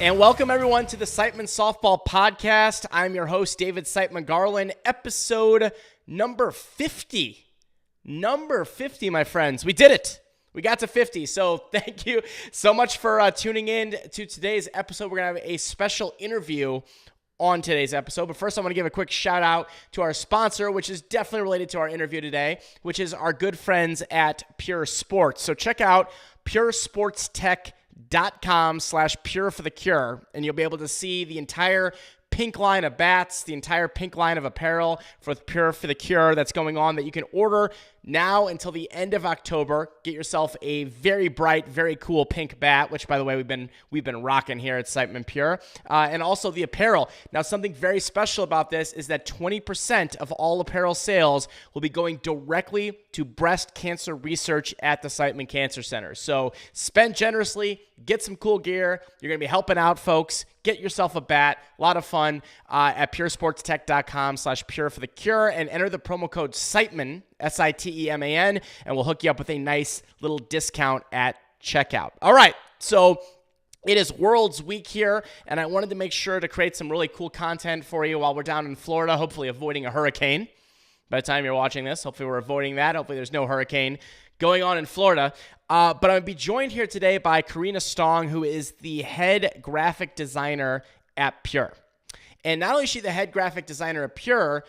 And welcome everyone to the Siteman Softball Podcast. I'm your host, David Siteman Garland, episode number 50. Number 50, my friends. We did it. We got to 50. So thank you so much for tuning in to today's episode. We're going to have a special interview on today's episode. But first, I want to give a quick shout out to our sponsor, which is definitely related to our interview today, which is our good friends at Pure Sports. So check out puresportstech.com/pure for the cure, and you'll be able to see the entire pink line of bats, the entire pink line of apparel for Pure for the Cure that's going on that you can order now until the end of October. Get yourself a very bright, very cool pink bat, which, by the way, we've been rocking here at Siteman Pure, and also the apparel. Now, something very special about this is that 20% of all apparel sales will be going directly to breast cancer research at the Siteman Cancer Center. So spend generously, get some cool gear. You're going to be helping out folks. Get yourself a bat. A lot of fun at puresportstech.com/pure for the cure, and enter the promo code Siteman, SITEMAN, and we'll hook you up with a nice little discount at checkout. All right, so it is World's Week here, and I wanted to make sure to create some really cool content for you while we're down in Florida, hopefully avoiding a hurricane. By the time you're watching this, hopefully we're avoiding that. Hopefully there's no hurricane going on in Florida. But I'm going to be joined here today by Karina Stong, who is the head graphic designer at Pure. And not only is she the head graphic designer at Pure,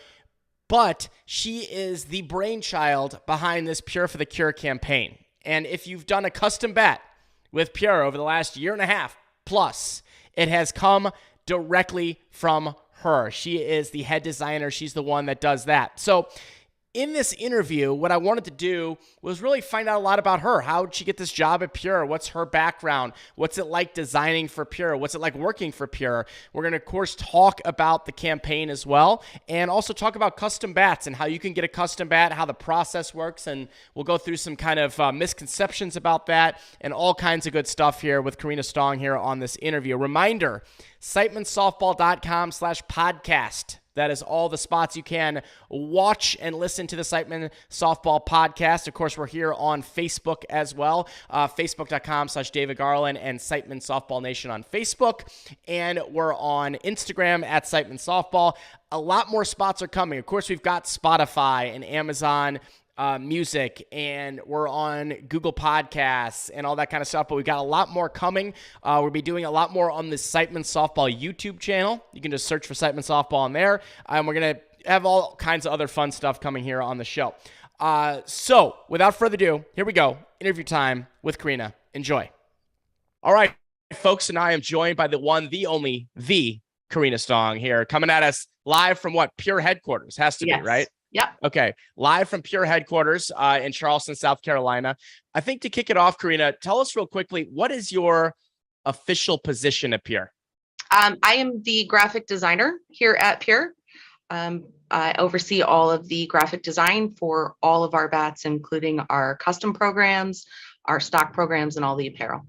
but she is the brainchild behind this Pure for the Cure campaign. And if you've done a custom bat with Pure over the last year and a half plus, it has come directly from her. She is the head designer. She's the one that does that. So in this interview, what I wanted to do was really find out a lot about her. How did she get this job at Pure? What's her background? What's it like designing for Pure? What's it like working for Pure? We're going to, of course, talk about the campaign as well, and also talk about custom bats and how you can get a custom bat, how the process works, and we'll go through some kind of misconceptions about that and all kinds of good stuff here with Karina Stong here on this interview. Reminder, sitemansoftball.com/podcast. That is all the spots you can watch and listen to the Siteman Softball Podcast. Of course, we're here on Facebook as well, facebook.com/David Garland and Siteman Softball Nation on Facebook. And we're on Instagram at Siteman Softball. A lot more spots are coming. Of course, we've got Spotify and Amazon Music, and we're on Google Podcasts and all that kind of stuff, but we've got a lot more coming. We'll be doing a lot more on the Siteman Softball YouTube channel. You can just search for Siteman Softball on there, and we're going to have all kinds of other fun stuff coming here on the show. So without further ado, here we go. Interview time with Karina. Enjoy. All right, folks, and I am joined by the one, the only, the Karina Stong here, coming at us live from what? Pure headquarters. Has to be, right? Yep. Okay. Live from Pure headquarters in Charleston, South Carolina. I think to kick it off, Karina, tell us real quickly, what is your official position at Pure? I am the graphic designer here at Pure. I oversee all of the graphic design for all of our bats, including our custom programs, our stock programs, and all the apparel.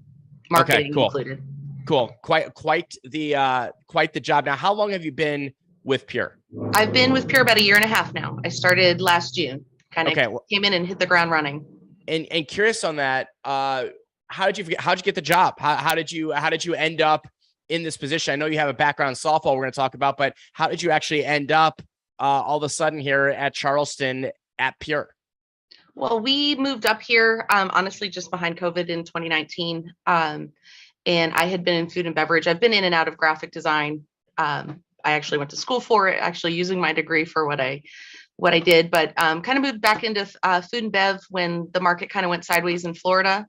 Marketing included. Cool. Quite the job. Now, how long have you been with Pure? I've been with Pure about a year and a half now. I started last June. Kind of came in and hit the ground running. And curious on that, how did you get the job? How did you end up in this position? I know you have a background in softball we're going to talk about, but how did you actually end up all of a sudden here at Charleston at Pure? Well, we moved up here, honestly, just behind COVID in 2019. And I had been in food and beverage. I've been in and out of graphic design. I actually went to school for it, actually using my degree for what I did, but kind of moved back into food and bev when the market kind of went sideways in Florida.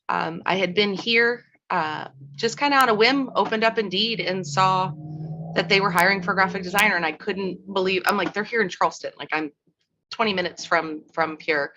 I had been here just kind of on a whim, opened up Indeed and saw that they were hiring for a graphic designer, and I couldn't believe, I'm like, they're here in Charleston. Like, I'm 20 minutes from Pure.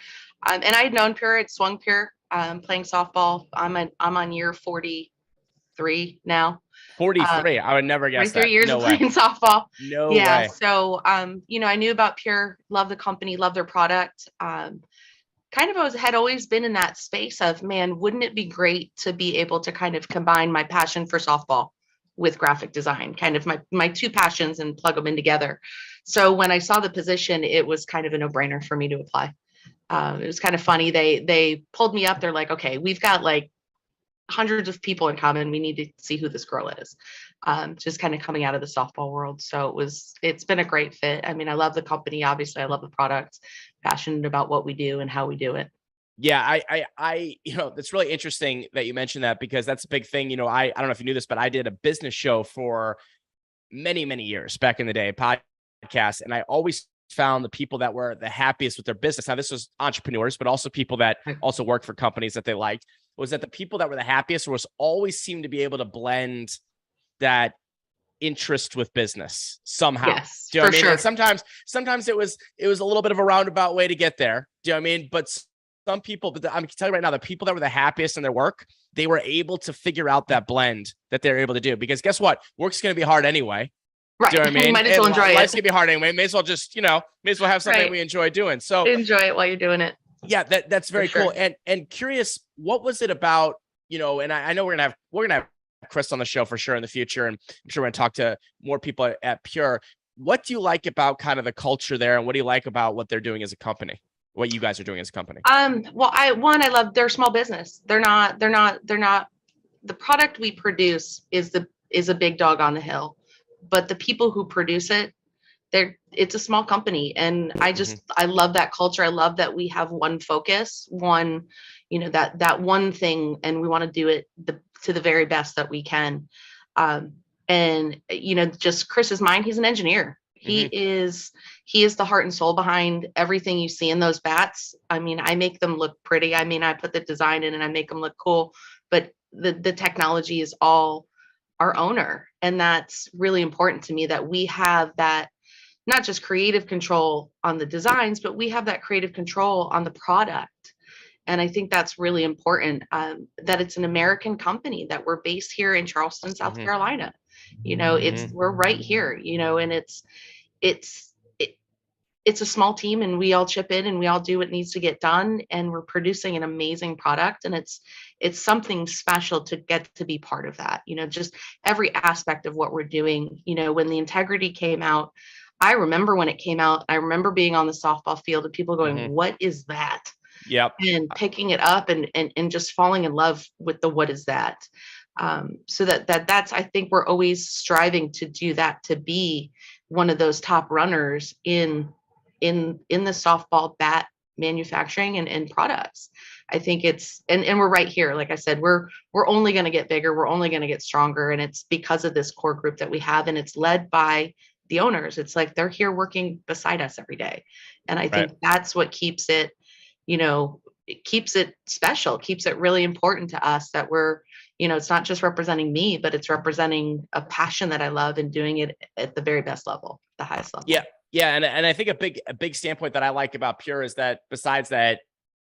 And I had known Pure, I'd swung Pure, playing softball. I'm on year 43 now. 43. I would never guess that. 43 years of playing softball. No way. So, I knew about Pure, love the company, love their product. Had always been in that space of, man, wouldn't it be great to be able to kind of combine my passion for softball with graphic design, kind of my two passions, and plug them in together. So when I saw the position, it was kind of a no-brainer for me to apply. It was kind of funny. They pulled me up. They're like, okay, we've got like hundreds of people in common. We need to see who this girl is. Just kind of coming out of the softball world. So it's been a great fit. I mean, I love the company. Obviously, I love the product, passionate about what we do and how we do it. Yeah, it's really interesting that you mentioned that, because that's a big thing. I don't know if you knew this, but I did a business show for many, many years back in the day, podcast. And I always found the people that were the happiest with their business. Now, this was entrepreneurs, but also people that also worked for companies that they liked, was that the people that were the happiest was always seemed to be able to blend that interest with business somehow. Yes, Do you know what I mean? sure. And sometimes it was a little bit of a roundabout way to get there. Do you know what I mean? But some people, but I'm telling you right now, the people that were the happiest in their work, they were able to figure out that blend that they're able to do. Because guess what? Work's going to be hard anyway. Right. Do you know what I mean? Might as well enjoy Life's it. going to be hard anyway. May as well just, may as well have something we enjoy doing. So enjoy it while you're doing it. Yeah, that's very cool. And curious, what was it about, and I know we're going to have Chris on the show for sure in the future. And I'm sure we're going to talk to more people at Pure. What do you like about kind of the culture there? And what do you like about what they're doing as a company? What you guys are doing as a company? Well, I love their small business. They're not, the product we produce is a big dog on the hill, but the people who produce it, it's a small company. And I love that culture. I love that we have one focus, that one thing, and we want to do it to the very best that we can. And just Chris's mind, he's an engineer. He is the heart and soul behind everything you see in those bats. I mean, I make them look pretty. I mean, I put the design in and I make them look cool, but the technology is all our owner. And that's really important to me, that we have that, not just creative control on the designs, but we have that creative control on the product. And I think that's really important, that it's an American company, that we're based here in Charleston, South Carolina. We're right here, and it's a small team, and we all chip in and we all do what needs to get done. And we're producing an amazing product. And it's something special to get to be part of that, just every aspect of what we're doing. When the integrity came out, I remember when it came out, I remember being on the softball field and people going, what is that? Yep. And picking it up and just falling in love with the, what is that? So that's, I think we're always striving to do that, to be one of those top runners in the softball bat manufacturing and products. I think it's, and we're right here. Like I said, we're only going to get bigger. We're only going to get stronger. And it's because of this core group that we have, and it's led by the owners. It's like they're here working beside us every day. And I think that's what keeps it, it keeps it special, keeps it really important to us, that we're, it's not just representing me, but it's representing a passion that I love and doing it at the very best level, the highest level. Yeah. Yeah. And I think a big standpoint that I like about Pure is that, besides that,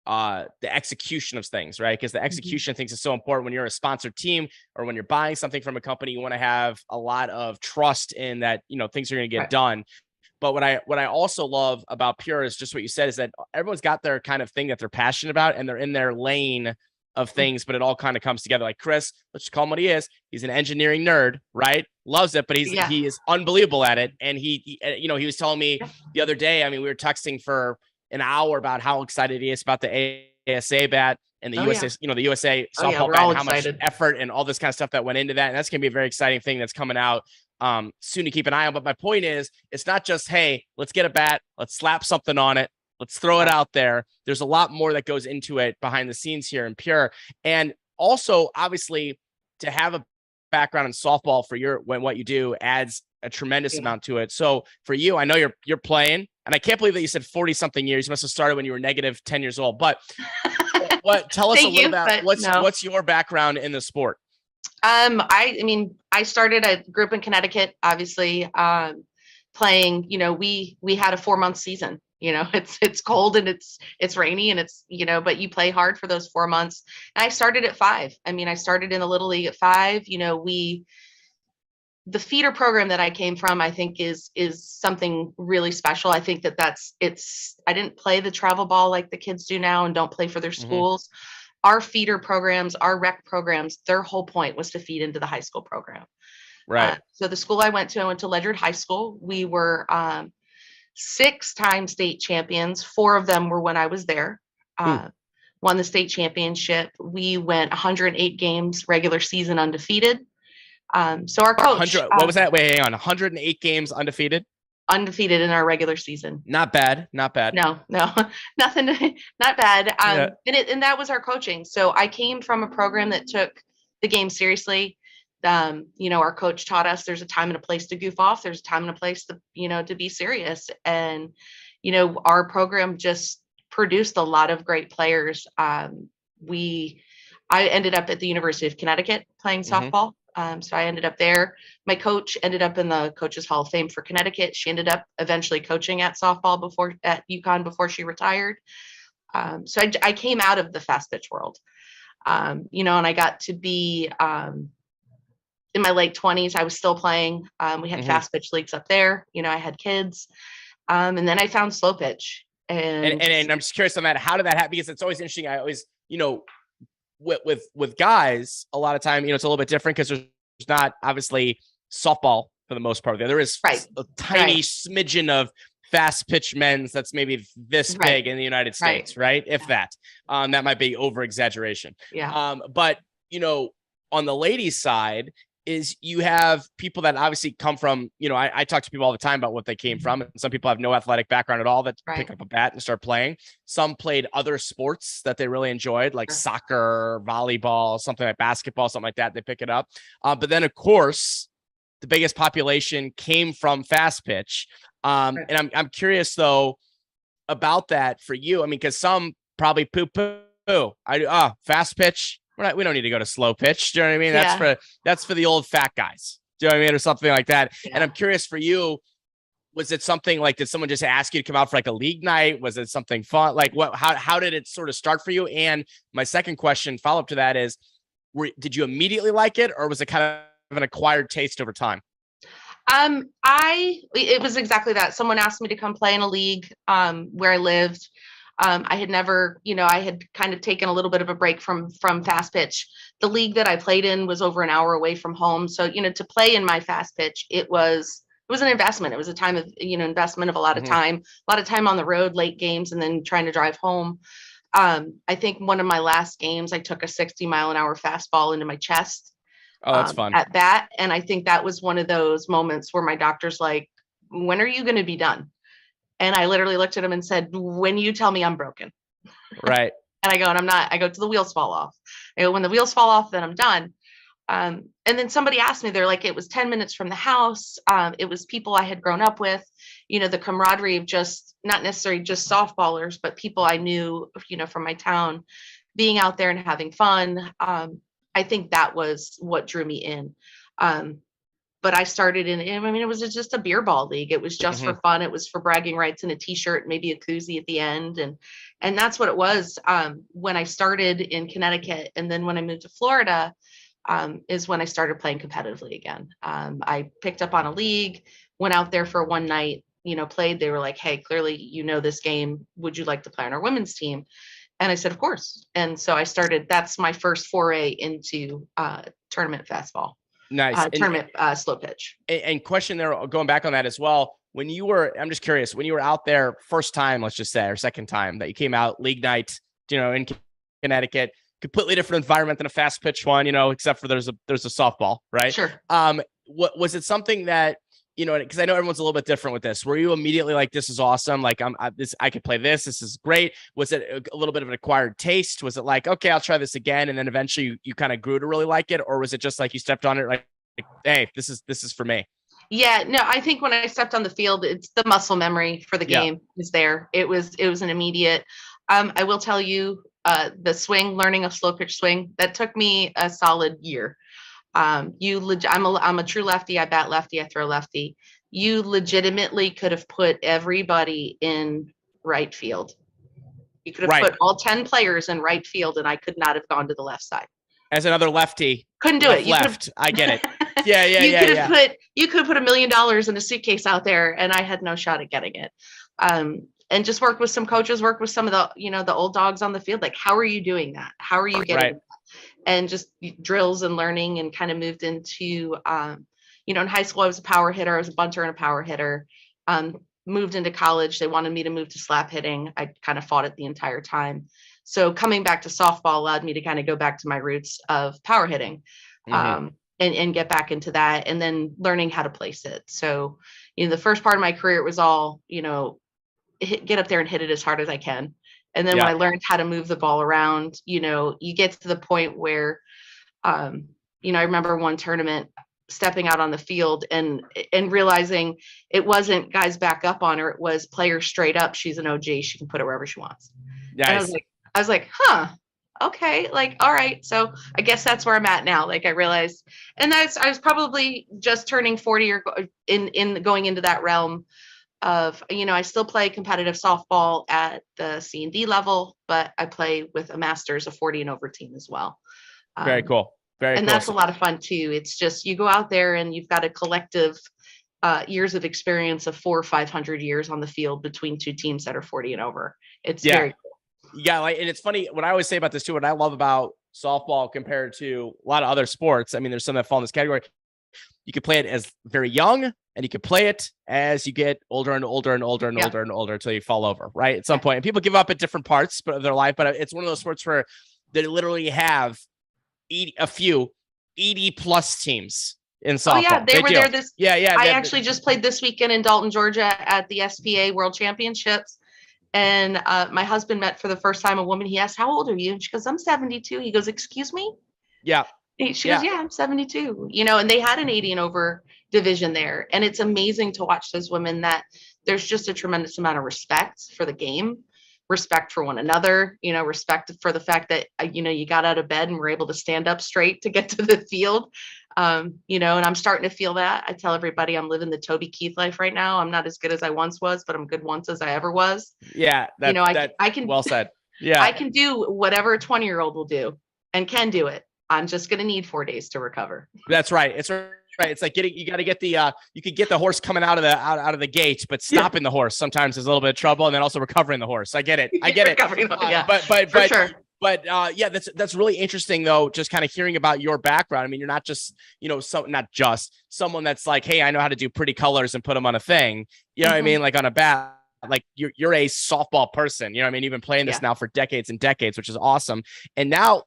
the execution of things, right? Because the execution of things is so important when you're a sponsored team, or when you're buying something from a company. You want to have a lot of trust in that, things are going to get done. But what I also love about Pure is just what you said, is that everyone's got their kind of thing that they're passionate about, and they're in their lane of things, but it all kind of comes together. Like Chris, let's just call him what he is. He's an engineering nerd, right? Loves it, but he is unbelievable at it. And he was telling me the other day, I mean, we were texting for an hour about how excited he is about the ASA bat and the USA, the USA softball bat, and how much effort and all this kind of stuff that went into that. And that's going to be a very exciting thing that's coming out soon to keep an eye on. But my point is, it's not just, hey, let's get a bat, let's slap something on it, let's throw it out there. There's a lot more that goes into it behind the scenes here in Pure. And also, obviously, to have a background in softball for what you do adds a tremendous amount to it. So for you, I know you're playing, and I can't believe that you said 40 something years. You must have started when you were negative 10 years old. But tell us a little about what's your background in the sport? I started a group in Connecticut, obviously, playing, we had a 4-month season. It's cold and it's rainy and it's, but you play hard for those 4 months. And I started at 5. I started in the Little League at 5. The feeder program that I came from, I think is something really special. I think I didn't play the travel ball like the kids do now and don't play for their schools. Our feeder programs, our rec programs, their whole point was to feed into the high school program. Right. So the school I went to Ledyard High School. We were 6-time state champions. 4 of them were when I was there. won the state championship. We went 108 games, regular season undefeated. So our coach, 100, what was that? Wait, hang on. 108 games undefeated? Undefeated in our regular season. Not bad. Not bad. No, nothing, not bad. Yeah. And that was our coaching. So I came from a program that took the game seriously. Our coach taught us there's a time and a place to goof off. There's a time and a place to be serious. And, our program just produced a lot of great players. I ended up at the University of Connecticut playing softball. So I ended up there. My coach ended up in the Coaches Hall of Fame for Connecticut. She ended up eventually coaching at softball at UConn before she retired. So I came out of the fast pitch world, and I got to be in my late 20s. I was still playing. We had fast pitch leagues up there. I had kids, and then I found slow pitch. And I'm just curious on that. How did that happen? Because it's always interesting. I always, with guys, a lot of time, it's a little bit different because there's not obviously softball for the most part. There is a tiny smidgen of fast pitch men's that's maybe this big in the United States, right? If that, that might be over exaggeration. Yeah. But on the ladies' side, is you have people that obviously come from, I talk to people all the time about what they came from. And some people have no athletic background at all that pick up a bat and start playing. Some played other sports that they really enjoyed, like soccer, volleyball, something like basketball, something like that. They pick it up. But then, of course, the biggest population came from fast pitch. And I'm curious, though, about that for you. I mean, because some probably poo-poo. Fast pitch. We don't need to go to slow pitch. Do you know what I mean? That's for the old fat guys. Do you know what I mean? Or something like that. Yeah. And I'm curious for you, was it something like, did someone just ask you to come out for like a league night? Was it something fun? Like how did it sort of start for you? And my second question, follow up to that is, did you immediately like it, or was it kind of an acquired taste over time? It was exactly that. Someone asked me to come play in a league, where I lived. I had never, I had kind of taken a little bit of a break from fast pitch. The league that I played in was over an hour away from home. So, to play in my fast pitch, it was an investment. It was a time of, investment of a lot of time on the road, late games, and then trying to drive home. I think one of my last games, I took a 60-mile-an-hour fastball into my chest. Oh, that's fun. At bat. And I think that was one of those moments where my doctor's like, when are you going to be done? And I literally looked at him and said, when you tell me I'm broken. Right. And I go, and I'm not. I go, till the wheels fall off. I go, when the wheels fall off, then I'm done. And then somebody asked me, they're like, it was 10 minutes from the house. It was people I had grown up with, the camaraderie of just not necessarily just softballers, but people I knew, from my town, being out there and having fun. I think that was what drew me in. But I started it was just a beer ball league. It was just for fun. It was for bragging rights and a t-shirt, maybe a koozie at the end. And that's what it was when I started in Connecticut. And then when I moved to Florida, is when I started playing competitively again. I picked up on a league, went out there for one night, played. They were like, hey, clearly, this game. Would you like to play on our women's team? And I said, of course. And so I started. That's my first foray into tournament fastball. Nice. Tournament slow pitch. And question there, going back on that as well. I'm just curious, when you were out there first time, let's just say, or second time that you came out league night, in Connecticut, completely different environment than a fast pitch one, except for there's a softball, right? Sure. What was it something that, because I know everyone's a little bit different with this. Were you immediately like, this is awesome. Like I could play this. This is great. Was it a little bit of an acquired taste? Was it like, okay, I'll try this again. And then eventually you kind of grew to really like it? Or was it just like you stepped on it like, hey, this is for me? Yeah, no, I think when I stepped on the field, it's the muscle memory for the game is there. It was an immediate. I will tell you, the swing, learning a slow pitch swing, that took me a solid year. I'm a true lefty. I bat lefty. I throw lefty. You legitimately could have put everybody in right field. You could have put all 10 players in right field, and I could not have gone to the left side. As another lefty. Couldn't do it. I get it. Yeah. You could have put $1 million in a suitcase out there, and I had no shot at getting it. And just worked with some coaches, worked with some of the, the old dogs on the field. Like, how are you doing that? How are you getting that? And just drills and learning, and kind of moved into, in high school, I was a power hitter. I was a bunter and a power hitter. moved into college. They wanted me to move to slap hitting. I kind of fought it the entire time. So coming back to softball allowed me to kind of go back to my roots of power hitting, and get back into that, and then learning how to place it. So, the first part of my career, it was all, get up there and hit it as hard as I can. And then when I learned how to move the ball around, you get to the point where, I remember one tournament stepping out on the field and realizing it wasn't guys back up on her. It was players straight up. She's an OG. She can put it wherever she wants. Nice. And I was like, huh, okay. Like, all right. So I guess that's where I'm at now. Like I realized, and I was probably just turning 40 or in going into that realm of, I still play competitive softball at the C&D level, but I play with a masters, a 40 and over team as well. Very cool. Very and cool. That's a lot of fun too. It's just, you go out there and you've got a collective years of experience of 400 or 500 years on the field between two teams that are 40 and over. It's very cool. Yeah. And it's funny what I always say about this too. What I love about softball compared to a lot of other sports. I mean, there's some that fall in this category. You can play it as very young, and you can play it as you get older and older and older and older and older until you fall over, right? At some point. And people give up at different parts of their life, but it's one of those sports where they literally have a few 80 plus teams in softball. Oh yeah, they were there this. Yeah. I actually just played this weekend in Dalton, Georgia at the SPA World Championships. And my husband met for the first time a woman. He asked, "How old are you?" And she goes, "I'm 72." He goes, "Excuse me?" Yeah. She goes, "Yeah, I'm 72." And they had an 80 and over division there. And it's amazing to watch those women that there's just a tremendous amount of respect for the game, respect for one another, respect for the fact that, you got out of bed and were able to stand up straight to get to the field. And I'm starting to feel that. I tell everybody I'm living the Toby Keith life right now. I'm not as good as I once was, but I'm good once as I ever was. Yeah. I can, well said. Yeah. I can do whatever a 20-year-old will do and can do it. I'm just going to need 4 days to recover. That's right. It's right. It's like you got to get you could get the horse coming out of the gate, but stopping the horse sometimes is a little bit of trouble, and then also recovering the horse. I get it. But sure. But that's really interesting though. Just kind of hearing about your background. I mean, you're not just, not just someone that's like, hey, I know how to do pretty colors and put them on a thing. You know what I mean? Like on a bat. Like you're a softball person, you know what I mean? You've been playing this now for decades and decades, which is awesome. And now,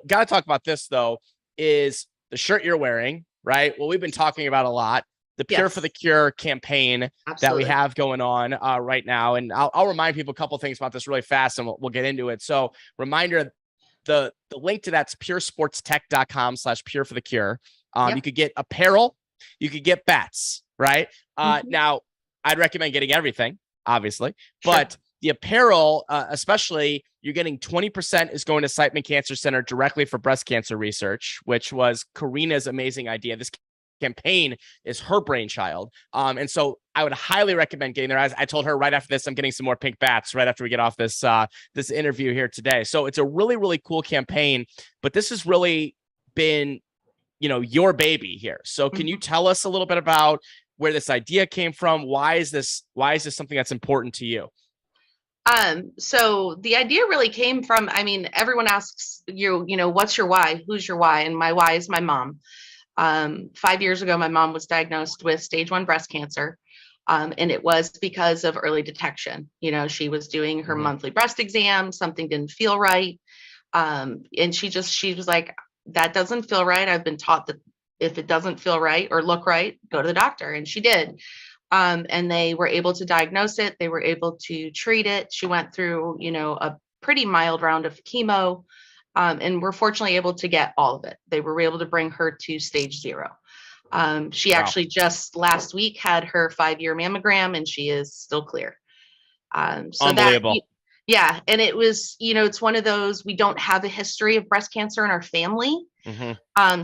got to talk about this though, is the shirt you're wearing, right? Well, we've been talking about a lot, the Pure for the Cure campaign that we have going on right now. And I'll remind people a couple of things about this really fast, and we'll get into it. So reminder, the link to that's puresportstech.com/pure for the cure. You could get apparel, you could get bats, right? Now I'd recommend getting everything, obviously, but the apparel, especially, you're getting 20% is going to Siteman Cancer Center directly for breast cancer research, which was Karina's amazing idea. This campaign is her brainchild. And so I would highly recommend getting there. As I told her right after this, I'm getting some more pink bats right after we get off this this interview here today. So it's a really, really cool campaign, but this has really been, your baby here. So can you tell us a little bit about where this idea came from? Why is this something that's important to you? So the idea really came from, everyone asks you, what's your why? Who's your why? And my why is my mom. 5 years ago, my mom was diagnosed with stage 1 breast cancer. And it was because of early detection. She was doing her monthly breast exam, something didn't feel right. And she was like, that doesn't feel right. I've been taught that if it doesn't feel right or look right, go to the doctor. And she did. And they were able to diagnose it. They were able to treat it. She went through, a pretty mild round of chemo, and we're fortunately able to get all of it. They were able to bring her to stage 0. She actually just last week had her 5-year mammogram, and she is still clear. So unbelievable. And it was, it's one of those, we don't have a history of breast cancer in our family.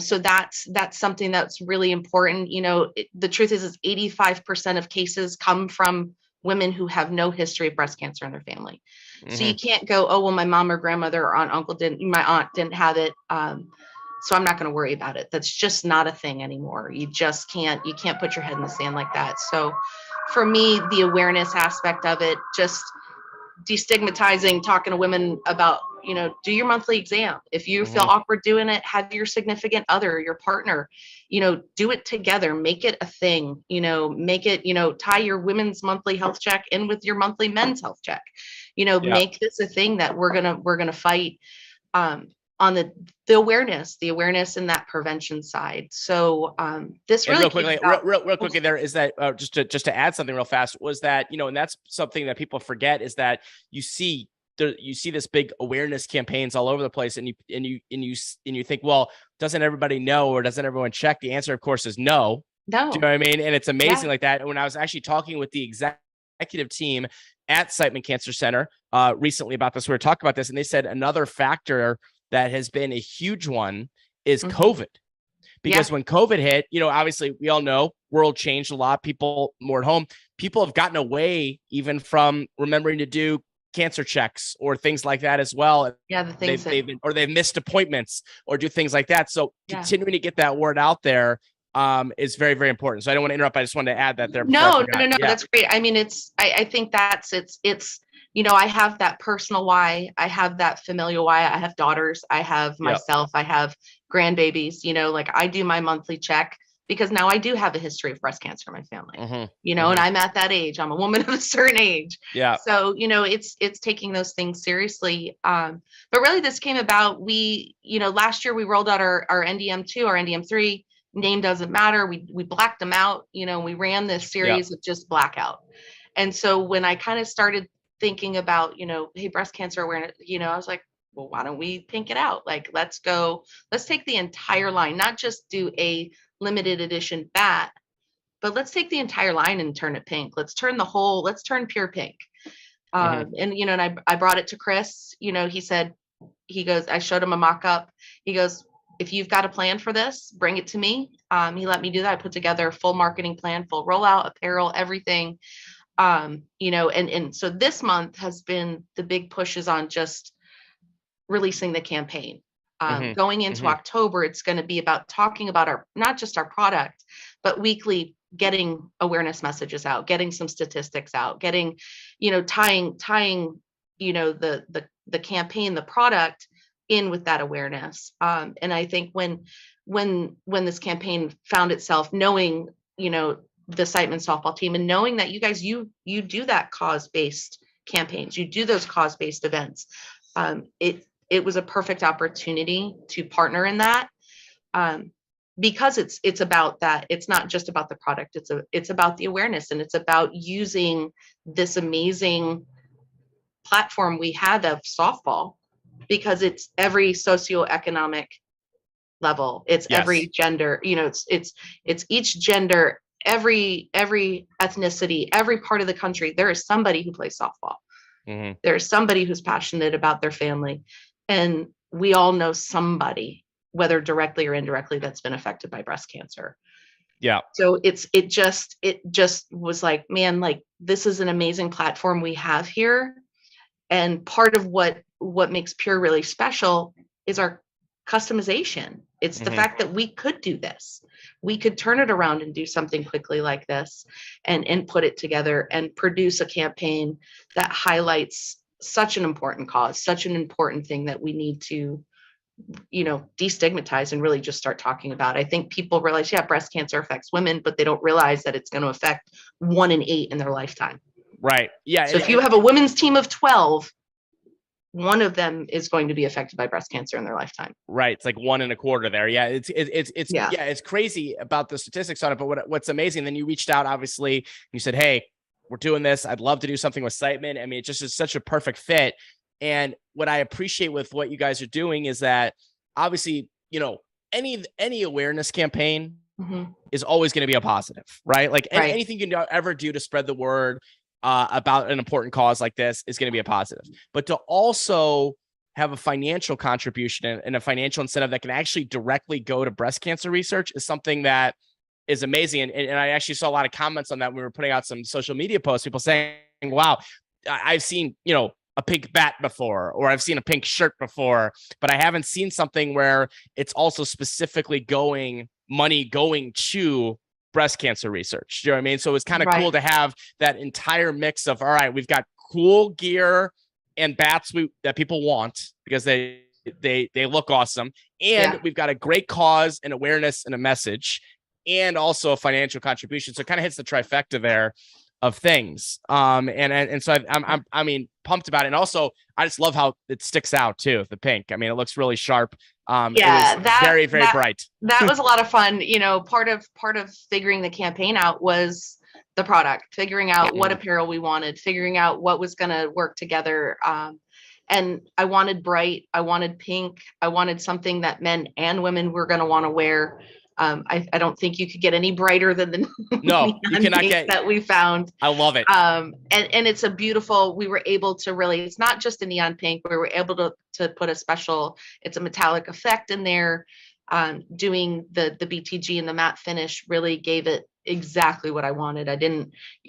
So that's something that's really important. The truth is 85% of cases come from women who have no history of breast cancer in their family. So you can't go, oh, well, my mom or grandmother or aunt, uncle my aunt didn't have it. So I'm not going to worry about it. That's just not a thing anymore. You can't put your head in the sand like that. So for me, the awareness aspect of it, just destigmatizing, talking to women about, do your monthly exam. If you feel awkward doing it, have your significant other, your partner, do it together, make it a thing, make it, tie your women's monthly health check in with your monthly men's health check, make this a thing that we're going to fight, on the awareness and that prevention side. So this really real quickly there is that just to add something real fast was that, and that's something that people forget is that you see this big awareness campaigns all over the place, and you think, well, doesn't everybody know, or doesn't everyone check? The answer, of course, is no. No. Do you know what I mean? And it's amazing like that. And when I was actually talking with the executive team at Siteman Cancer Center recently about this, we were talking about this, and they said another factor that has been a huge one is COVID. Because when COVID hit, obviously we all know world changed a lot. People more at home. People have gotten away even from remembering to do cancer checks or things like that as well. Yeah, the things they've missed appointments or do things like that. So continuing to get that word out there is very, very important. So I don't want to interrupt. I just wanted to add that there. No, that's great. I mean, I think that's it's. I have that personal why. I have that familial why. I have daughters. I have myself. I have grandbabies. Like I do my monthly check because now I do have a history of breast cancer in my family. And I'm at that age. I'm a woman of a certain age. Yeah. So it's taking those things seriously. But really, this came about. We last year we rolled out our NDM2, our NDM3. Name doesn't matter. We blacked them out. We ran this series of just blackout. And so when I kind of started thinking about, hey, breast cancer awareness, I was like, well, why don't we pink it out? Like, let's take the entire line, not just do a limited edition bat, but let's take the entire line and turn it pink. Let's turn pure pink. And I brought it to Chris, he goes, I showed him a mock-up. He goes, if you've got a plan for this, bring it to me. He let me do that. I put together a full marketing plan, full rollout, apparel, everything. And so this month has been the big pushes on just releasing the campaign. Going into October, it's going to be about talking about not just our product, but weekly getting awareness messages out, getting some statistics out, getting, tying, the campaign, the product in with that awareness. And I think when this campaign found itself knowing, the Siteman softball team and knowing that you guys, you do that cause-based campaigns, you do those cause-based events. It was a perfect opportunity to partner in that. Because it's about that. It's not just about the product. It's about the awareness, and it's about using this amazing platform we have of softball, because it's every socioeconomic level. It's every gender, it's each gender, every ethnicity, every part of the country. There is somebody who plays softball. There's somebody who's passionate about their family. And we all know somebody, whether directly or indirectly, that's been affected by breast cancer. Yeah. So it just was like, man, like this is an amazing platform we have here. And part of what makes Pure really special is our customization. It's the fact that we could do this. We could turn it around and do something quickly like this and put it together and produce a campaign that highlights such an important cause, such an important thing that we need to, destigmatize and really just start talking about. I think people realize, breast cancer affects women, but they don't realize that it's going to affect 1 in 8 in their lifetime. Right. Yeah. So if you have a women's team of 12, one of them is going to be affected by breast cancer in their lifetime. Right. It's like 1 1/4 there. Yeah. It's crazy about the statistics on it. But what's amazing, then you reached out, obviously, you said, hey, we're doing this. I'd love to do something with Siteman. I mean, it just is such a perfect fit. And what I appreciate with what you guys are doing is that obviously, any awareness campaign is always going to be a positive, right? Like anything you can ever do to spread the word about an important cause like this is going to be a positive. But to also have a financial contribution and a financial incentive that can actually directly go to breast cancer research is something that is amazing. And I actually saw a lot of comments on that when we were putting out some social media posts, people saying, wow, I've seen, a pink bat before, or I've seen a pink shirt before, but I haven't seen something where it's also specifically money going to breast cancer research. Do you know what I mean? So it's kind of cool to have that entire mix of, all right, we've got cool gear, and bats that people want because they look awesome. And we've got a great cause and awareness and a message and also a financial contribution. So it kind of hits the trifecta there of things. And so I mean, pumped about it. And also I just love how it sticks out too, the pink. I mean, it looks really sharp. It was very, very bright. That was a lot of fun. You know, part of figuring the campaign out was the product, figuring out what apparel we wanted, figuring out what was going to work together. And I wanted bright, I wanted pink, I wanted something that men and women were going to want to wear. I don't think you could get any brighter than the no, you cannot get that we found. I love it. And it's a beautiful, we were able to really, it's not just a neon pink, we were able to put it's a metallic effect in there. Doing the BTG and the matte finish really gave it exactly what I wanted.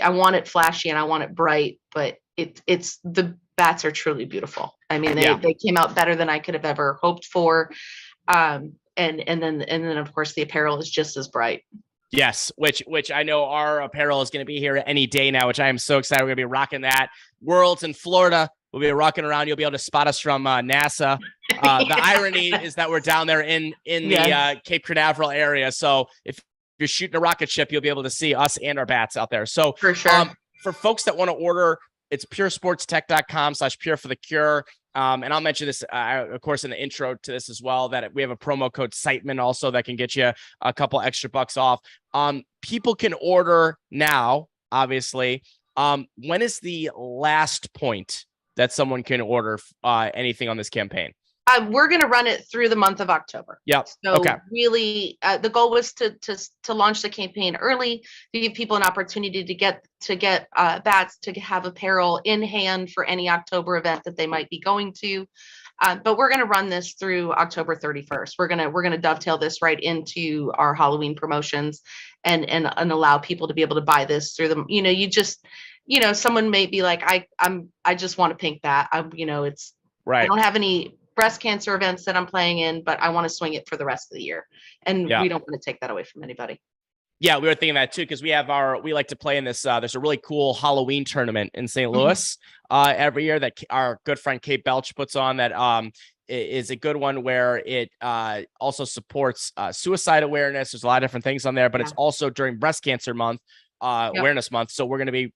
I want it flashy and I want it bright, but it's the bats are truly beautiful. I mean, they came out better than I could have ever hoped for. And then of course the apparel is just as bright. Yes, which I know our apparel is going to be here any day now, which I am so excited. We're going to be rocking that. Worlds in Florida. We'll be rocking around. You'll be able to spot us from NASA. The irony is that we're down there in the Cape Canaveral area. So if you're shooting a rocket ship, you'll be able to see us and our bats out there. So for sure. For folks that want to order, it's puresportstech.com/pure4thecure. And I'll mention this, of course, in the intro to this as well, that we have a promo code Siteman also that can get you a couple extra bucks off. People can order now, obviously. When is the last point that someone can order anything on this campaign? We're going to run it through the month of October. Yep. So really, the goal was to launch the campaign early, to give people an opportunity to get bats, to have apparel in hand for any October event that they might be going to. But we're going to run this through October 31st. We're going to dovetail this right into our Halloween promotions and allow people to be able to buy this through them. Someone may be like, I just want a pink bat. It's right. I don't have any breast cancer events that I'm playing in, but I want to swing it for the rest of the year. And we don't want to take that away from anybody. Yeah, we were thinking that too, because we like to play in this. There's a really cool Halloween tournament in St. Louis every year that our good friend Kate Belch puts on that is a good one where it also supports suicide awareness. There's a lot of different things on there, but it's also during breast cancer month, awareness month. So we're going to be,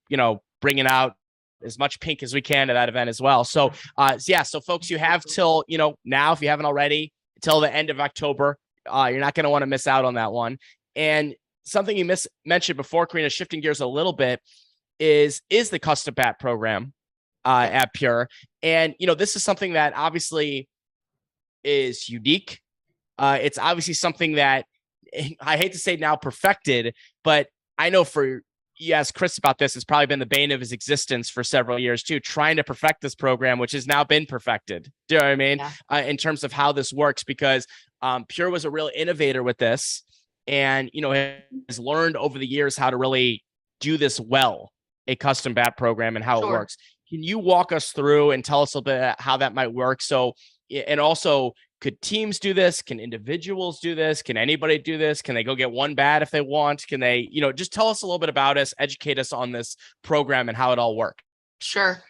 bringing out as much pink as we can to that event as well. So, so folks, you have till, now, if you haven't already, till the end of October, you're not going to want to miss out on that one. And something you mentioned before, Karina, shifting gears a little bit, is the custom bat program at Pure. And, this is something that obviously is unique. It's obviously something that I hate to say now perfected, but I know you asked Chris about this, it's probably been the bane of his existence for several years too, trying to perfect this program, which has now been perfected. Do you know what I mean? Yeah. In terms of how this works, because Pure was a real innovator with this and, has learned over the years how to really do this well, a custom bat program and how it works. Can you walk us through and tell us a little bit how that might work? So, and also, could teams do this? Can individuals do this? Can anybody do this? Can they go get one bat if they want? Can they, just tell us a little bit about us, educate us on this program and how it all works. Sure.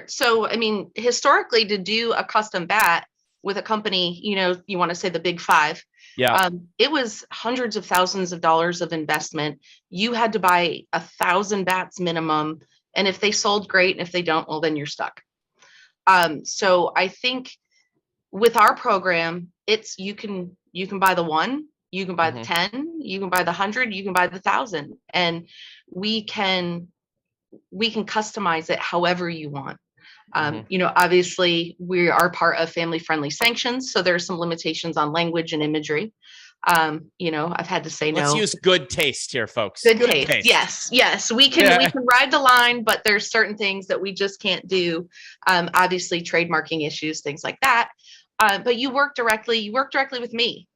So, I mean, historically, to do a custom bat with a company, you want to say the big five. Yeah. It was hundreds of thousands of dollars of investment. You had to buy 1,000 bats minimum. And if they sold, great. And if they don't, well, then you're stuck. So I think with our program, it's you can buy the one, you can buy the 10, you can buy the 100, you can buy the 1,000, and we can customize it however you want. Obviously we are part of family friendly sanctions, so there's some limitations on language and imagery. I've had to say no. Let's use good taste here, folks. Good taste. Yes. We can ride the line, but there's certain things that we just can't do. Obviously trademarking issues, things like that. But you work directly with me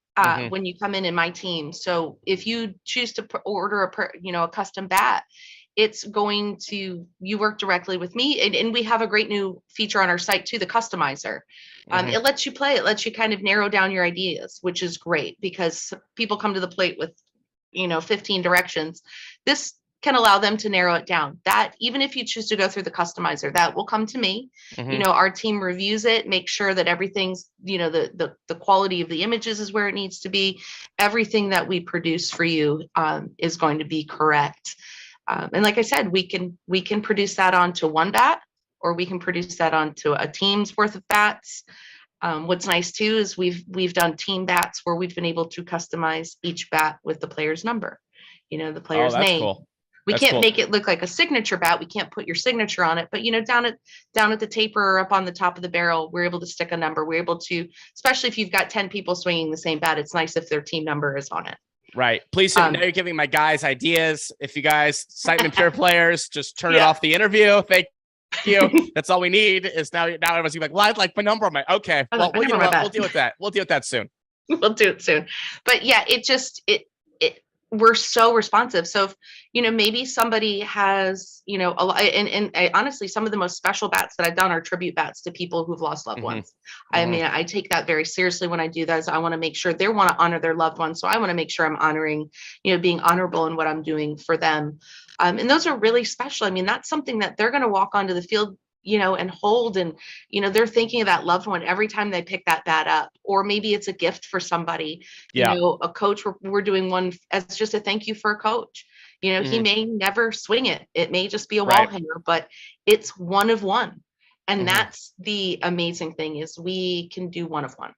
when you come in my team. So if you choose to order a custom bat, you work directly with me. And we have a great new feature on our site too, the customizer. It lets you play, it lets you kind of narrow down your ideas, which is great because people come to the plate with, 15 directions. This can allow them to narrow it down. That even if you choose to go through the customizer, that will come to me. Our team reviews it, make sure that everything's, the quality of the images is where it needs to be. Everything that we produce for you is going to be correct. And like I said, we can produce that onto one bat, or we can produce that onto a team's worth of bats. What's nice too is we've done team bats where we've been able to customize each bat with the player's number, the player's name. Cool. We can't make it look like a signature bat. We can't put your signature on it, but down at the taper or up on the top of the barrel, we're able to stick a number. We're able to, especially if you've got 10 people swinging the same bat, it's nice if their team number is on it. Right. Please, now you're giving my guys ideas. If you guys, Siteman Pure players, just turn it off the interview. Thank you. That's all we need is now everyone's gonna be like, well, I'd like my number on my, okay. Well, we'll deal with that. We'll deal with that soon. We'll do it soon. But yeah, we're so responsive. So if, maybe somebody has, a lot, and honestly, some of the most special bats that I've done are tribute bats to people who've lost loved ones. I mean, I take that very seriously when I do those. I want to make sure they want to honor their loved ones. So I want to make sure I'm honoring, being honorable in what I'm doing for them. And those are really special. I mean, that's something that they're going to walk onto the field, and hold, and, they're thinking of that loved one every time they pick that bat up, or maybe it's a gift for somebody, a coach. We're doing one as just a thank you for a coach. He may never swing it. It may just be a wall hanger, but it's one of one. And that's the amazing thing is we can do one of one.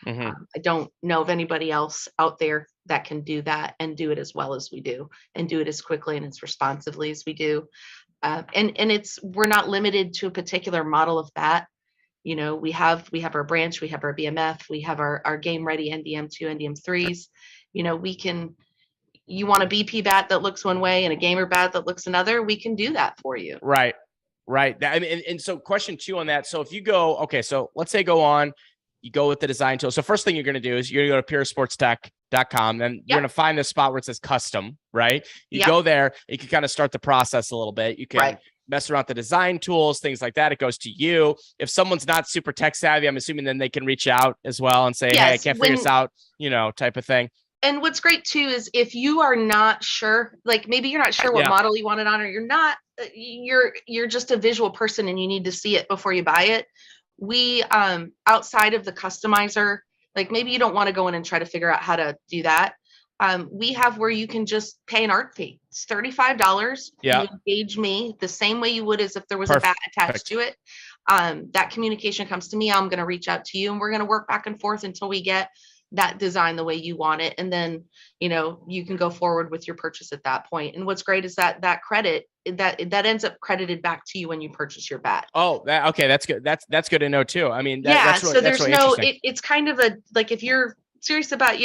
I don't know of anybody else out there that can do that and do it as well as we do, and do it as quickly and as responsively as we do. And we're not limited to a particular model of bat. We have our branch, we have our BMF, we have our game ready NDM2, NDM3s. You want a BP bat that looks one way and a gamer bat that looks another, we can do that for you. Right. I mean, and so question 2 on that. So if you go, okay, so let's say you go with the design tool. So first thing you're going to do is you're going to go to puresportstech.com. Then you're going to find this spot where it says custom, right? You go there, you can kind of start the process a little bit. You can mess around with the design tools, things like that. It goes to you. If someone's not super tech savvy, I'm assuming then they can reach out as well and say, hey, I can't figure this out, type of thing. And what's great too is if you are not sure, like maybe you're not sure what model you want it on, or you're just a visual person and you need to see it before you buy it. We, outside of the customizer, like maybe you don't want to go in and try to figure out how to do that. We have where you can just pay an art fee. It's $35. You engage me the same way you would as if there was a bat attached to it. That communication comes to me. I'm going to reach out to you and we're going to work back and forth until we get that design the way you want it. And then, you can go forward with your purchase at that point. And what's great is that credit that ends up credited back to you when you purchase your bat. Oh, okay. That's good. That's good to know too. I mean, so there's it's kind of like, if you're serious about,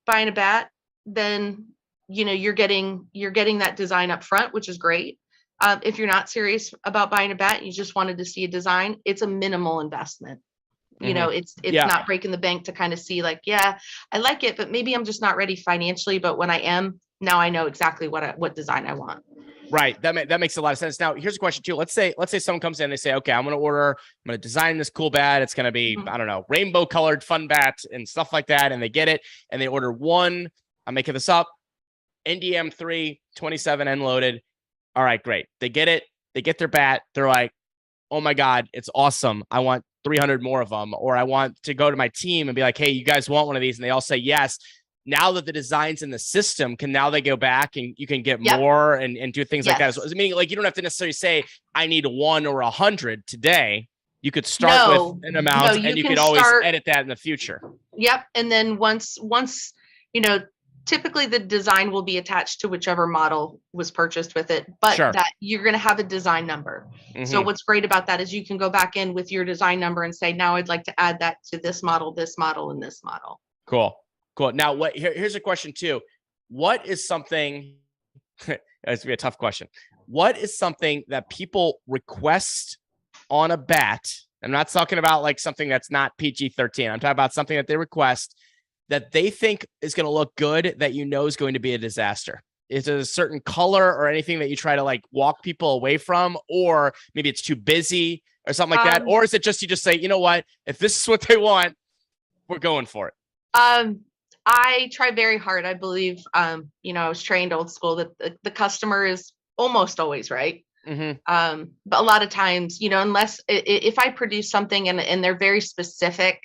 buying a bat, then, you're getting that design up front, which is great. If you're not serious about buying a bat, you just wanted to see a design, it's a minimal investment. It's not breaking the bank to kind of see like, I like it, but maybe I'm just not ready financially. But when I am, now I know exactly what design I want. Right. That makes a lot of sense. Now, here's a question too. Let's say someone comes in, they say, okay, I'm going to design this cool bat. It's going to be, I don't know, rainbow colored fun bat and stuff like that. And they get it and they order one, I'm making this up, NDM3 27 end loaded. All right, great. They get it. They get their bat. They're like, oh my God, it's awesome. I want 300 more of them. Or I want to go to my team and be like, hey, you guys want one of these? And they all say yes. Now that the design's in the system, now they go back and you can get more and do things like that. So, meaning like you don't have to necessarily say, I need 1 or 100 today. You could start with an amount and you could always edit that in the future. Yep. And then once, typically the design will be attached to whichever model was purchased with it, but that you're going to have a design number. So what's great about that is you can go back in with your design number and say, now I'd like to add that to this model, and this model. Cool. Now here's a question too. What is something, it's going to be a tough question. What is something that people request on a bat? I'm not talking about like something that's not PG-13. I'm talking about something that they request that they think is going to look good, that is going to be a disaster. Is it a certain color or anything that you try to like walk people away from, or maybe it's too busy or something like that? Or is it just, you just say, you know what, if this is what they want, we're going for it. I try very hard. I believe, I was trained old school that the customer is almost always right. Mm-hmm. But a lot of times, unless if I produce something and they're very specific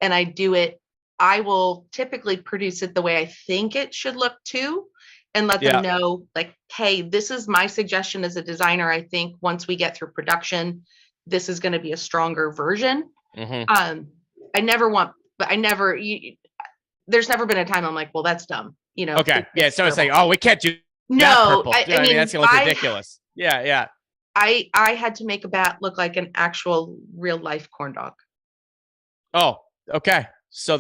and I do it, I will typically produce it the way I think it should look too, and let them know, like, hey, this is my suggestion as a designer. I think once we get through production, this is going to be a stronger version. Mm-hmm. There's never been a time I'm like, well, that's dumb. Okay. Yeah. So it's like, oh, we can't do that purple. I mean, that's going to look ridiculous. Yeah. I had to make a bat look like an actual real life corn dog. Oh, okay. So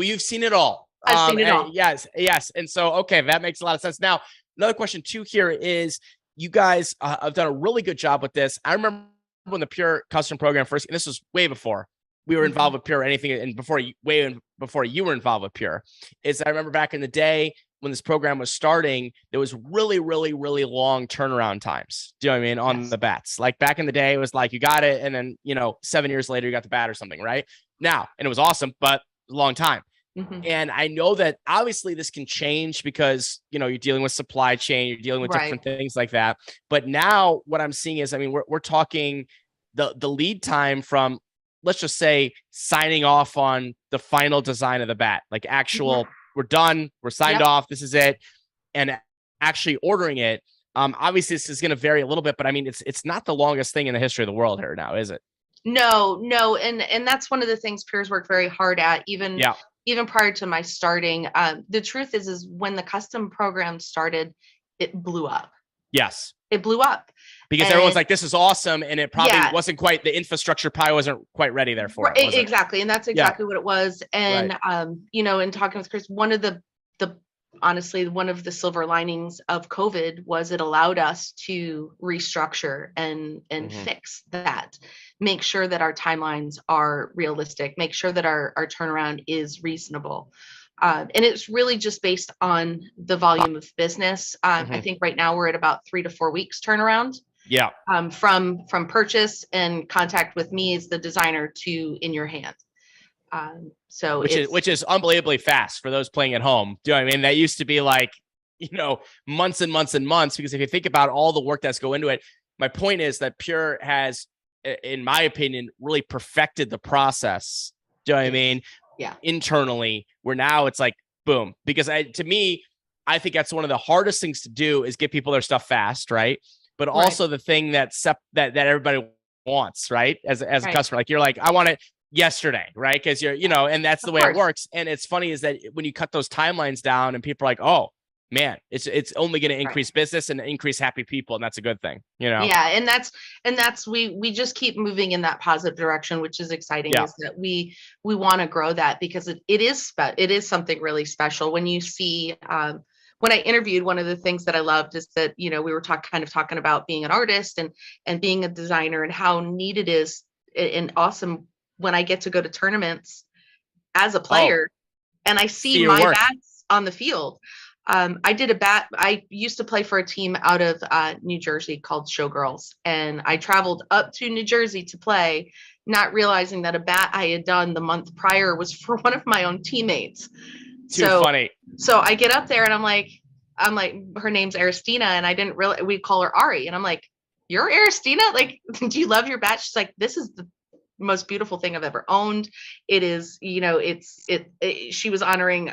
you've seen it all. I've seen it all. Yes. And so, okay, that makes a lot of sense. Now, another question too here is, you guys have done a really good job with this. I remember when the Pure custom program first, and this was way before we were involved with Pure or anything, and before you were involved with Pure, is I remember back in the day when this program was starting, there was really, really, really long turnaround times. Do you know what I mean? On the bats. Like back in the day, it was like you got it, and then 7 years later you got the bat or something, right? Now, and it was awesome, but a long time. Mm-hmm. And I know that obviously this can change because you're dealing with supply chain, you're dealing with different things like that. But now what I'm seeing is, I mean, we're talking the lead time from, let's just say, signing off on the final design of the bat, like actual. We're done. We're signed off. This is it. And actually ordering it. Obviously, this is going to vary a little bit, but I mean, it's not the longest thing in the history of the world here now, is it? No. And that's one of the things Pure's worked very hard at, even prior to my starting. The truth is when the custom program started, it blew up. Yes. It blew up. Because everyone's like, this is awesome. And it probably wasn't quite, the infrastructure probably wasn't quite ready there for it. Exactly. And that's exactly what it was. And, in talking with Chris, one of the silver linings of COVID was it allowed us to restructure and fix that, make sure that our timelines are realistic, make sure that our turnaround is reasonable. And it's really just based on the volume of business. I think right now we're at about 3 to 4 weeks turnaround. Yeah. From purchase and contact with me as the designer to in your hand. Which is unbelievably fast for those playing at home. Do you know what I mean? That used to be like, months and months and months, because if you think about all the work that's go into it, my point is that Pure has, in my opinion, really perfected the process. Do you know what I mean? Yeah. Internally, where now it's like, boom, because to me, I think that's one of the hardest things to do is get people their stuff fast. Right. But also the thing that everybody wants, right? As a customer, like you're like, I want it yesterday, right? Because you're, and that's the way it works. And it's funny is that when you cut those timelines down and people are like, oh man, it's only going to increase business and increase happy people. And that's a good thing, Yeah. And that's, we just keep moving in that positive direction, which is exciting, is that we want to grow that because it is something really special when you see, when I interviewed, one of the things that I loved is that, we were talking about being an artist and being a designer and how neat it is and awesome when I get to go to tournaments as a player and I see my bats on the field. I did a bat. I used to play for a team out of New Jersey called Showgirls. And I traveled up to New Jersey to play, not realizing that a bat I had done the month prior was for one of my own teammates. Too funny. So I get up there and I'm like, her name's Aristina, and I didn't really, we call her Ari. And I'm like, you're Aristina? Like, do you love your bat? She's like, this is the most beautiful thing I've ever owned. It is, she was honoring,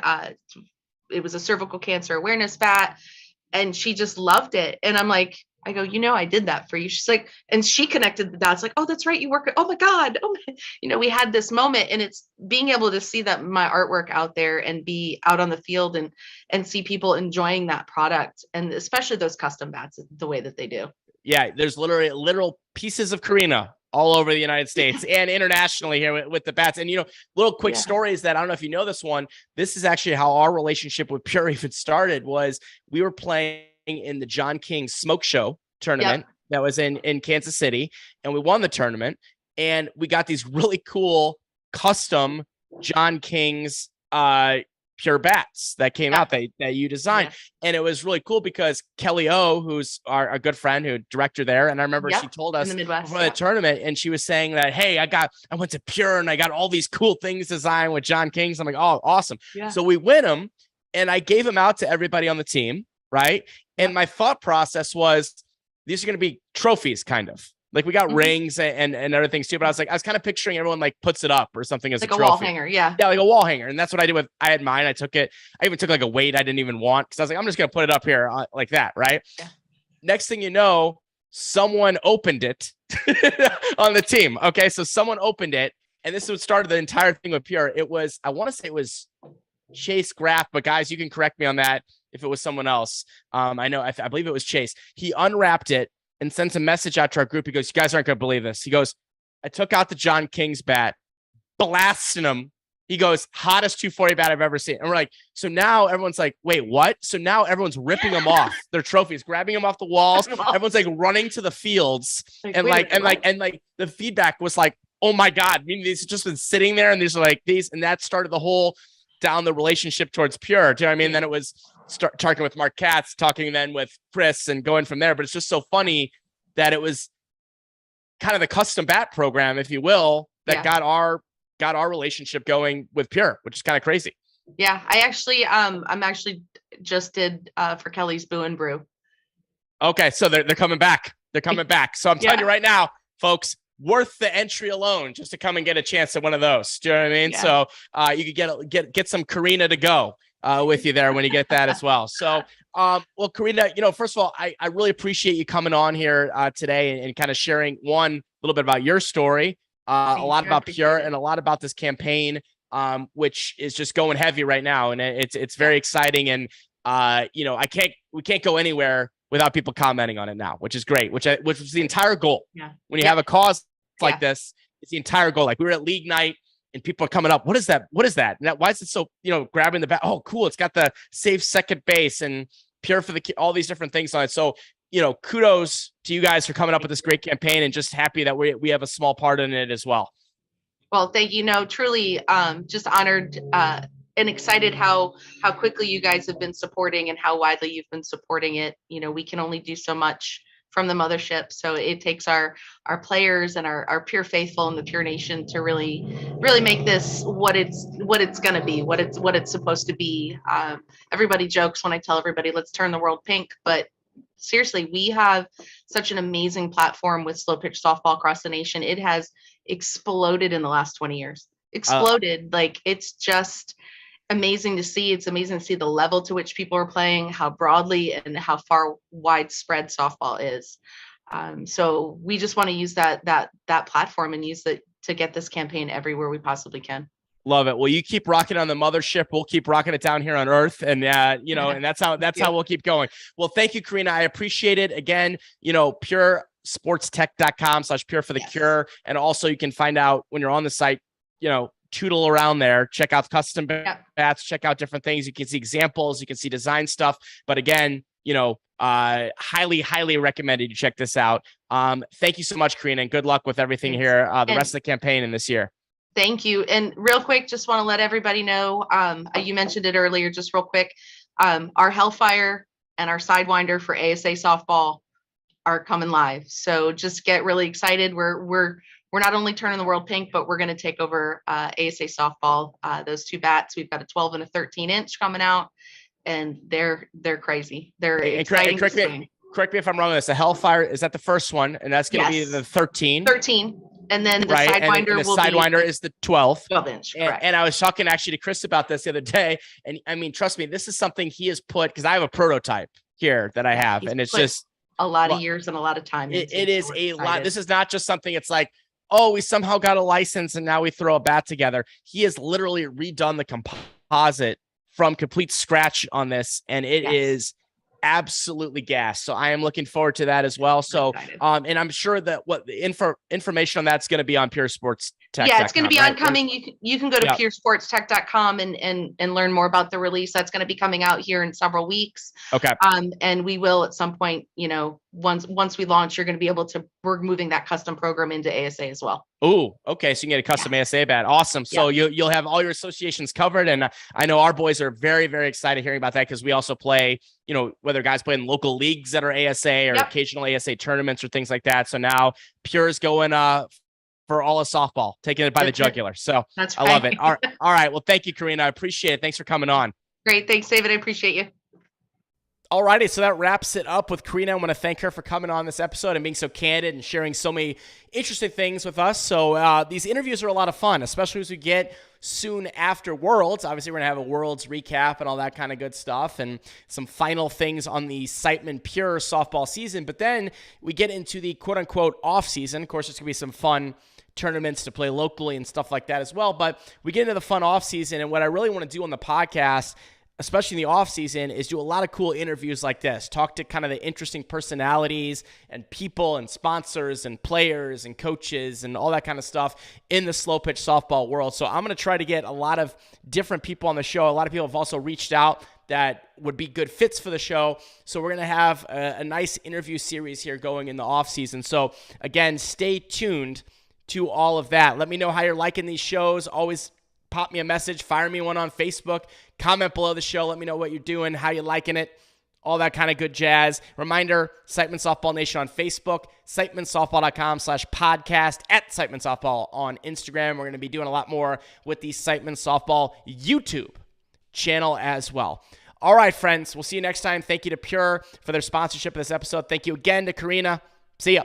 it was a cervical cancer awareness bat, and she just loved it. And I'm like, I go, I did that for you. She's like, and she connected the dots like, oh, that's right. You work. Oh my God. We had this moment, and it's being able to see that my artwork out there and be out on the field and see people enjoying that product. And especially those custom bats the way that they do. Yeah. There's literal pieces of Karina all over the United States and internationally here with the bats. And, little quick stories that I don't know if you know this one. This is actually how our relationship with Pure even started. Was we were playing in the John King Smoke Show tournament that was in Kansas City, and we won the tournament, and we got these really cool custom John King's Pure bats that came out that you designed. And it was really cool because Kelly O, who's our good friend, who director there, and I remember she told us before the tournament, and she was saying that, hey, I went to Pure and I got all these cool things designed with John King's. I'm like, oh, awesome. So we win them, and I gave them out to everybody on the team. right? And my thought process was, these are going to be trophies, kind of. Like we got rings and other things too, but I was kind of picturing everyone like puts it up or something as like a trophy. Wall hanger, yeah, like a wall hanger, and that's what I did with. I had mine. I even took like a weight I didn't even want because I was like, I'm just gonna put it up here like that, right? Yeah. Next thing you know, someone opened it on the team. Okay, so someone opened it, and this was started the entire thing with Pure. It was, I want to say it was Chase Graff, but guys, you can correct me on that if it was someone else. I know, I believe it was Chase. He unwrapped it and sends a message out to our group. He goes, you guys aren't going to believe this. He goes, I took out the John King's bat, blasting him. He goes, hottest 240 bat I've ever seen. And we're like, so now everyone's like, wait, what? So now everyone's ripping them off their trophies, grabbing them off the walls. Everyone's like running to the fields. And the feedback was like, oh my God. I mean, these have just been sitting there and these are like these, and that started the whole down the relationship towards Pure. Do you know what I mean? Then it was talking with Mark Katz, talking then with Chris and going from there. But it's just so funny that it was kind of the custom bat program, if you will, that got our relationship going with Pure, which is kind of crazy. Yeah. I'm actually just did for Kelly's Boo and Brew. Okay. So they're coming back. They're coming back. So I'm telling you right now, folks, worth the entry alone just to come and get a chance at one of those. Do you know what I mean? Yeah. So you could get some Karina to go with you there when you get that as well. So, well, Karina, first of all, I really appreciate you coming on here today and kind of sharing a little bit about your story, a lot about Pure and a lot about this campaign, which is just going heavy right now. And it's very exciting. And, we can't go anywhere without people commenting on it now, which is great, which was the entire goal. Yeah. When you have a cause like this, it's the entire goal. Like we were at league night and people are coming up. What is that? What is that? And why is it so, grabbing the bat? Oh, cool. It's got the safe second base and Pure for all these different things on it. So, kudos to you guys for coming up with this great campaign and just happy that we have a small part in it as well. Well, thank you. No, truly just honored and excited how quickly you guys have been supporting and how widely you've been supporting it. We can only do so much from the mothership. So it takes our players and our Pure faithful and the Pure Nation to really make this what it's going to be, what it's supposed to be. Everybody jokes when I tell everybody, let's turn the world pink. But seriously, we have such an amazing platform with slow pitch softball across the nation. It has exploded in the last 20 years. Exploded. Like it's just amazing to see. It's amazing to see the level to which people are playing, how broadly and how far widespread softball is. So we just want to use that platform and use it to get this campaign everywhere we possibly can. Love it. Well, you keep rocking on the mothership. We'll keep rocking it down here on Earth. And, and that's how we'll keep going. Well, thank you, Karina. I appreciate it. Again, puresportstech.com/pure for the cure. And also you can find out when you're on the site, tootle around there, check out custom bats, check out different things. You can see examples, you can see design stuff. But again, highly recommended you check this out. Thank you so much, Karina, and good luck with everything here, the rest of the campaign in this year. Thank you. And real quick, just want to let everybody know, you mentioned it earlier, just real quick, our Hellfire and our Sidewinder for ASA softball are coming live. So just get really excited. We're not only turning the world pink, but we're going to take over ASA softball. Those two bats, we've got a 12 and a 13-inch coming out, and they're crazy. They're exciting. Correct me if I'm wrong on this. The Hellfire, is that the first one? And that's going to be the 13. 13. And then the Sidewinder Sidewinder is the 12. 12-inch, correct. And I was talking actually to Chris about this the other day. And I mean, trust me, this is something he has put, because I have a prototype here that I have. And it's just a lot of years and a lot of time. It is a lot. This is not just something, it's like, oh, we somehow got a license and now we throw a bat together. He has literally redone the composite from complete scratch on this. And it is absolutely gas. So I am looking forward to that as well. So, and I'm sure that the information on that's going to be on Pure Sports Tech. Yeah, it's going to be oncoming. You can go to puresportstech.com and learn more about the release. That's going to be coming out here in several weeks. Okay. And we will at some point, once we launch, you're going to be able to, we're moving that custom program into ASA as well. Oh, okay. So you can get a custom ASA bat. Awesome. So you'll have all your associations covered. And I know our boys are very, very excited hearing about that, because we also play, whether guys play in local leagues that are ASA or occasional ASA tournaments or things like that. So now Pure's going for all of softball, taking it by the jugular. So I love it. All right. Well, thank you, Karina. I appreciate it. Thanks for coming on. Great. Thanks, David. I appreciate you. Alrighty, so that wraps it up with Karina. I want to thank her for coming on this episode and being so candid and sharing so many interesting things with us. So these interviews are a lot of fun, especially as we get soon after Worlds. Obviously, we're going to have a Worlds recap and all that kind of good stuff and some final things on the Siteman Pure softball season. But then we get into the quote-unquote off-season. Of course, there's going to be some fun tournaments to play locally and stuff like that as well. But we get into the fun off-season, and what I really want to do on the podcast, especially in the off season, is do a lot of cool interviews like this. Talk to kind of the interesting personalities and people and sponsors and players and coaches and all that kind of stuff in the slow pitch softball world. So I'm going to try to get a lot of different people on the show. A lot of people have also reached out that would be good fits for the show. So we're going to have a nice interview series here going in the off season. So again, stay tuned to all of that. Let me know how you're liking these shows. Always pop me a message, fire me one on Facebook, comment below the show, let me know what you're doing, how you liking it, all that kind of good jazz. Reminder, Siteman Softball Nation on Facebook, sitemansoftball.com/podcast, at Siteman Softball on Instagram. We're going to be doing a lot more with the Siteman Softball YouTube channel as well. All right, friends, we'll see you next time. Thank you to Pure for their sponsorship of this episode. Thank you again to Karina. See ya.